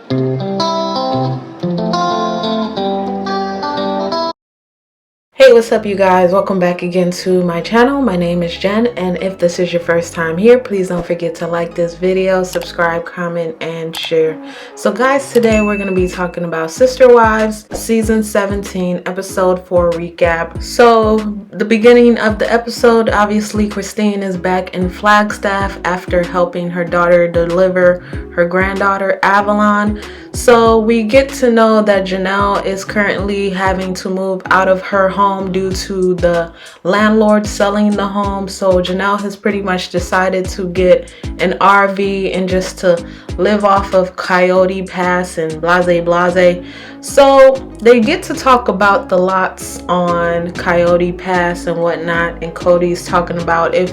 Hey, what's up you guys? Welcome back again to my channel. My name is Jen, and if this is your first time here, please don't forget to like this video, subscribe, comment, and share. So guys, today we're going to be talking about Sister Wives season 17 episode 4 recap. So the beginning of the episode, obviously Christine is back in Flagstaff after helping her daughter deliver her granddaughter Avalon. So we get to know that Janelle is currently having to move out of her home due to the landlord selling the home. So Janelle has pretty much decided to get an RV and just to live off of Coyote Pass and blase. So they get to talk about the lots on Coyote Pass and whatnot, and Kody's talking about if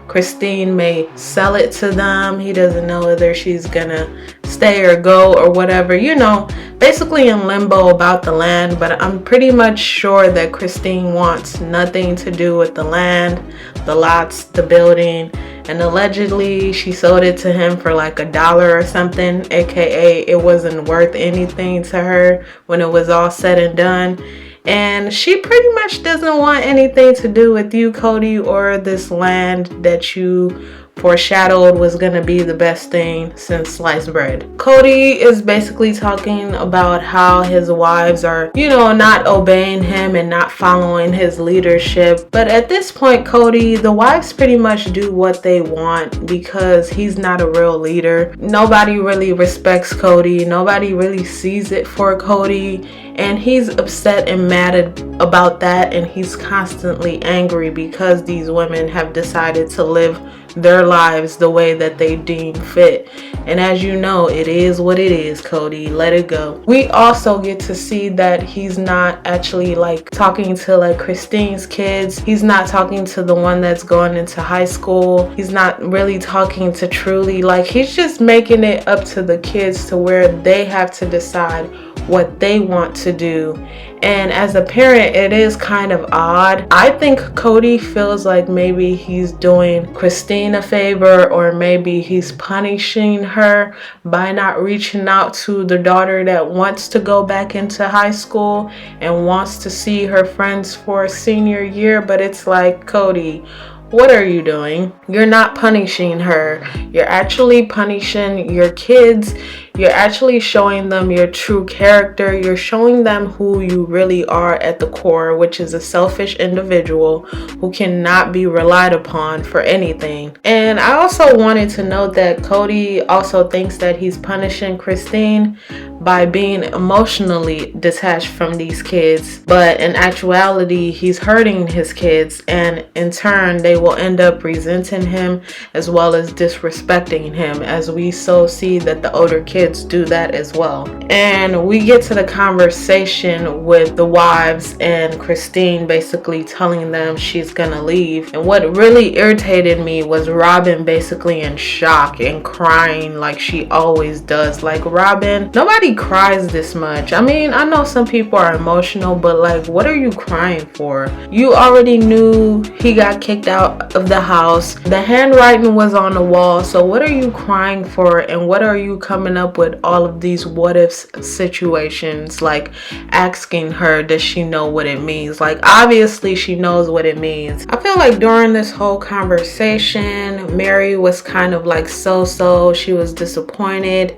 Christine may sell it to them. He doesn't know whether she's gonna stay or go or whatever, you know, basically in limbo about the land. But I'm pretty much sure that Christine wants nothing to do with the land, the lots, the building, and allegedly she sold it to him for like $1 or something, aka it wasn't worth anything to her when it was all said and done. And she pretty much doesn't want anything to do with you, Kody, or this land that you foreshadowed was gonna be the best thing since sliced bread. Kody is basically talking about how his wives are, you know, not obeying him and not following his leadership. But at this point, Kody, the wives pretty much do what they want because he's not a real leader. Nobody really respects Kody. Nobody really sees it for Kody. And he's upset and mad about that, and he's constantly angry because these women have decided to live their lives the way that they deem fit. And as you know, it is what it is, Kody. Let it go. We also get to see that he's not actually like talking to like Christine's kids. He's not talking to the one that's going into high school. He's not really talking to Truly. Like, he's just making it up to the kids to where they have to decide what they want to do. And as a parent, it is kind of odd. I think Kody feels like maybe he's doing Christine a favor, or maybe he's punishing her by not reaching out to the daughter that wants to go back into high school and wants to see her friends for senior year. But it's like, Kody, what are you doing? You're not punishing her. You're actually punishing your kids. You're actually showing them your true character. You're showing them who you really are at the core, which is a selfish individual who cannot be relied upon for anything. And I also wanted to note that Kody also thinks that he's punishing Christine by being emotionally detached from these kids. But in actuality, he's hurting his kids, and in turn, they will end up resenting him as well as disrespecting him, as we so see that the older kids do that as well. And we get to the conversation with the wives and Christine basically telling them she's gonna leave. And what really irritated me was Robyn basically in shock and crying like she always does. Like, Robyn, nobody cries this much. I mean, I know some people are emotional, but like, what are you crying for? You already knew he got kicked out of the house. The handwriting was on the wall. So what are you crying for? And what are you coming up with all of these what ifs situations? Like asking her, does she know what it means? Like, obviously she knows what it means. I feel like during this whole conversation, Meri was kind of like so-so. She was disappointed.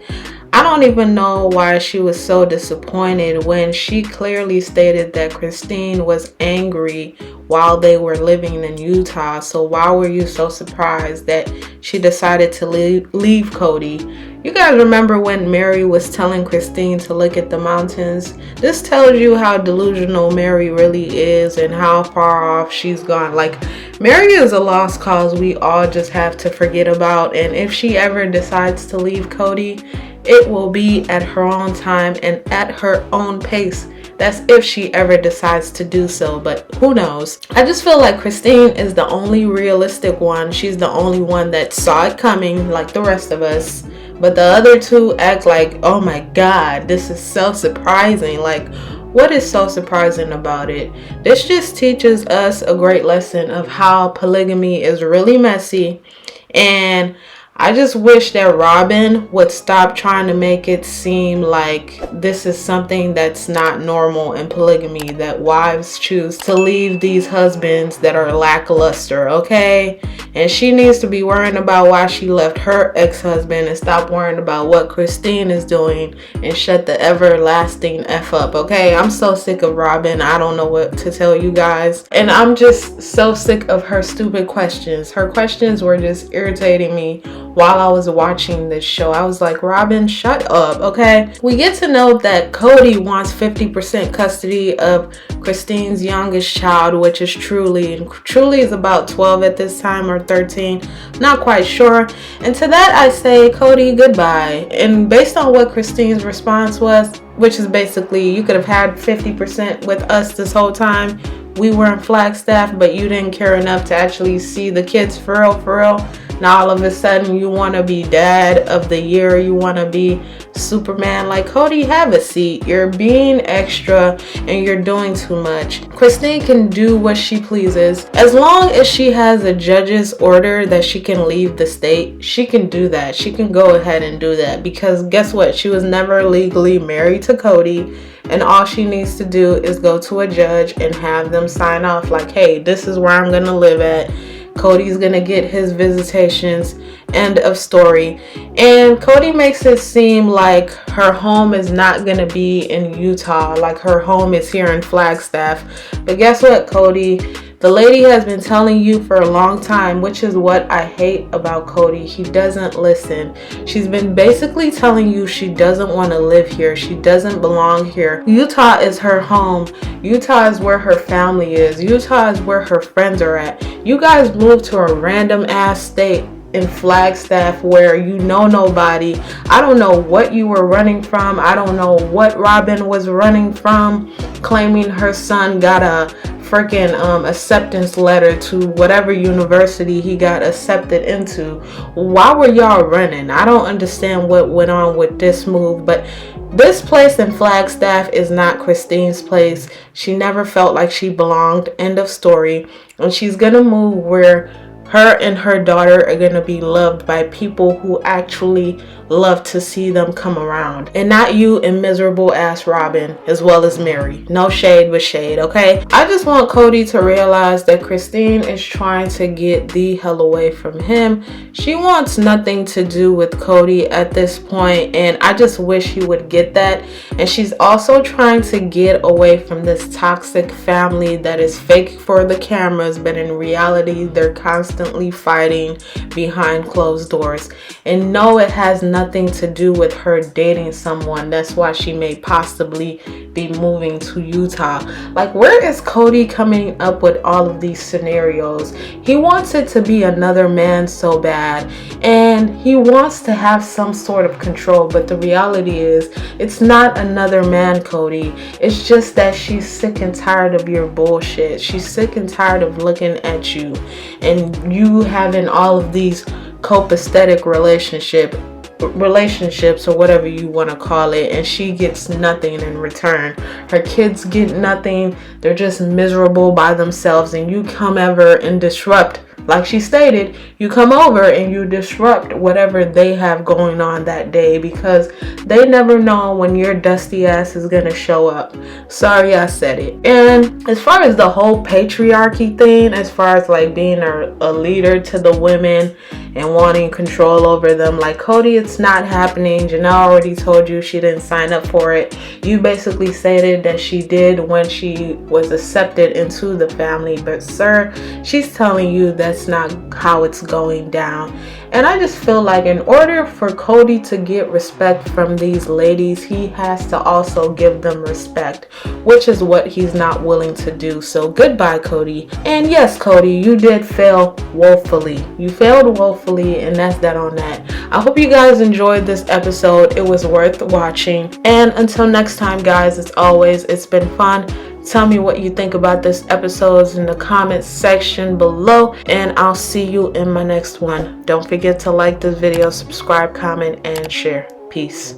I don't even know why she was so disappointed when she clearly stated that Christine was angry while they were living in Utah. So why were you so surprised that she decided to leave Kody? You guys remember when Meri was telling Christine to look at the mountains? This tells you how delusional Meri really is and how far off she's gone. Like, Meri is a lost cause we all just have to forget about. And if she ever decides to leave Kody, it will be at her own time and at her own pace. That's if she ever decides to do so, but who knows? I just feel like Christine is the only realistic one. She's the only one that saw it coming like the rest of us. But the other two act like, oh my God, this is so surprising. Like, what is so surprising about it? This just teaches us a great lesson of how polygamy is really messy and I just wish that Robyn would stop trying to make it seem like this is something that's not normal in polygamy, that wives choose to leave these husbands that are lackluster, okay? And she needs to be worrying about why she left her ex-husband and stop worrying about what Christine is doing and shut the everlasting F up, okay? I'm so sick of Robyn. I don't know what to tell you guys. And I'm just so sick of her stupid questions. Her questions were just irritating me while I was watching this show. I was like, Robyn, shut up, okay? We get to know that Kody wants 50% custody of Christine's youngest child, which is Truly. And Truly is about 12 at this time, or 13, not quite sure. And to that I say, Kody, goodbye. And based on what Christine's response was, which is basically, you could have had 50% with us this whole time. We were in Flagstaff, but you didn't care enough to actually see the kids for real, for real. Now all of a sudden you want to be dad of the year, you want to be Superman. Like, Kody, have a seat. You're being extra and you're doing too much. Christine can do what she pleases. As long as she has a judge's order that she can leave the state, she can do that. She can go ahead and do that, because guess what? She was never legally married to Kody. And all she needs to do is go to a judge and have them sign off like, hey, this is where I'm going to live at. Kody's gonna get his visitations, end of story. And Kody makes it seem like her home is not gonna be in Utah, like her home is here in Flagstaff. But guess what, Kody? The lady has been telling you for a long time, which is what I hate about Kody. He doesn't listen. She's been basically telling you she doesn't want to live here. She doesn't belong here. Utah is her home. Utah is where her family is. Utah is where her friends are at. You guys moved to a random ass state in Flagstaff where you know nobody. I don't know what you were running from. I don't know what Robyn was running from, claiming her son got a freaking acceptance letter to whatever university he got accepted into. Why were y'all running? I don't understand what went on with this move, but this place in Flagstaff is not Christine's place. She never felt like she belonged, end of story. And she's gonna move where her and her daughter are going to be loved by people who actually love to see them come around. And not you and miserable ass Robyn, as well as Meri. No shade but shade, okay? I just want Kody to realize that Christine is trying to get the hell away from him. She wants nothing to do with Kody at this point, and I just wish he would get that. And she's also trying to get away from this toxic family that is fake for the cameras, but in reality they're constantly fighting behind closed doors. And no, it has nothing to do with her dating someone. That's why she may possibly be moving to Utah. Like, where is Kody coming up with all of these scenarios? He wants it to be another man so bad, and he wants to have some sort of control, but the reality is it's not another man, Kody. It's just that she's sick and tired of your bullshit. She's sick and tired of looking at you and you having all of these copacetic relationships or whatever you want to call it, and she gets nothing in return. Her kids get nothing. They're just miserable by themselves, and you come over and disrupt. Like she stated, you come over and you disrupt whatever they have going on that day, because they never know when your dusty ass is gonna show up. Sorry I said it. And as far as the whole patriarchy thing, as far as like being a leader to the women and wanting control over them, like, Kody, it's not happening. Janelle already told you she didn't sign up for it. You basically stated that she did when she was accepted into the family, but sir, she's telling you that's not how it's going down. And I just feel like in order for Kody to get respect from these ladies, he has to also give them respect, which is what he's not willing to do. So goodbye, Kody. And yes, Kody, you did fail woefully. You failed woefully, and that's that on that. I hope you guys enjoyed this episode. It was worth watching. And until next time, guys, as always, it's been fun. Tell me what you think about this episode in the comments section below, and I'll see you in my next one. Don't forget to like this video, subscribe, comment, and share. Peace.